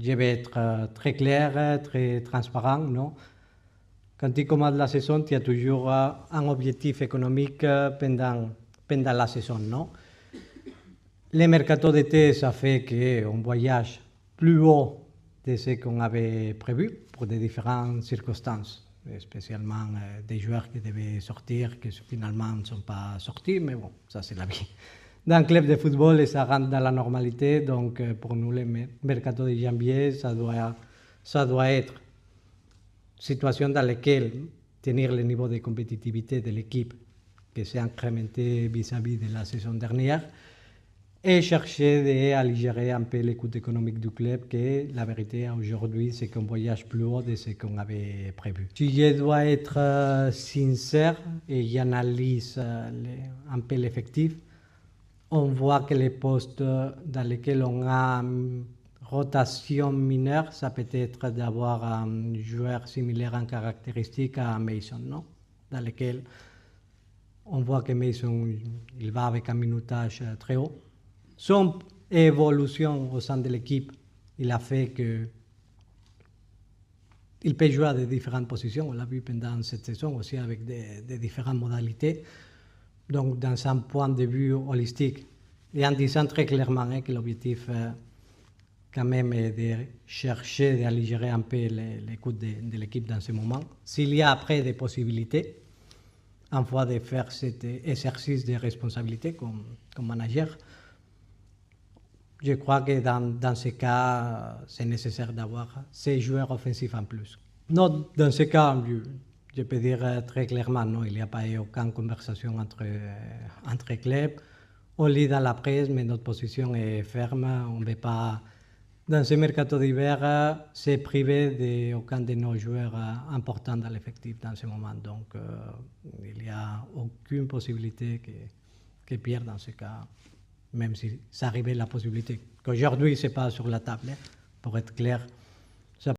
je vais être très clair, très transparent, non? Quand tu commences la saison, tu as toujours un objectif économique pendant la saison, non? Le mercato d'été, ça fait qu'on voyage plus haut de ce qu'on avait prévu pour des différentes circonstances, spécialement des joueurs qui devaient sortir, qui finalement ne sont pas sortis, mais bon, ça c'est la vie. Dans le club de football, ça rentre dans la normalité, donc pour nous, le mercato de janvier, ça doit être une situation dans laquelle tenir le niveau de compétitivité de l'équipe qui s'est incrémenté vis-à-vis de la saison dernière, et chercher d'alléger un peu les coûts économiques du club, que la vérité aujourd'hui, c'est qu'on voyage plus haut de ce qu'on avait prévu. Si je dois être sincère et j'analyse un peu l'effectif, on voit que les postes dans lesquels on a rotation mineure, ça peut être d'avoir un joueur similaire en caractéristique à Mason, non? Dans lequel on voit que Mason, il va avec un minutage très haut. Son évolution au sein de l'équipe, il a fait que il peut jouer à de différentes positions. On l'a vu pendant cette saison aussi avec des différentes modalités. Donc, dans un point de vue holistique, et en disant très clairement que l'objectif, quand même, est de chercher d'alléger un peu les coûts de l'équipe dans ce moment. S'il y a après des possibilités, en fois de faire cet exercice de responsabilité comme manager, je crois que dans ce cas, c'est nécessaire d'avoir ces joueurs offensifs en plus. Non, dans ce cas, je peux dire très clairement, non, il n'y a pas eu aucune conversation entre clubs. On lit dans la presse, mais notre position est ferme. On ne veut pas, dans ce mercato d'hiver, se priver d'aucun de nos joueurs importants dans l'effectif dans ce moment. Donc, il n'y a aucune possibilité que Pierre, dans ce cas, même si ça arrivait la possibilité, qu'aujourd'hui, ce n'est pas sur la table, pour être clair,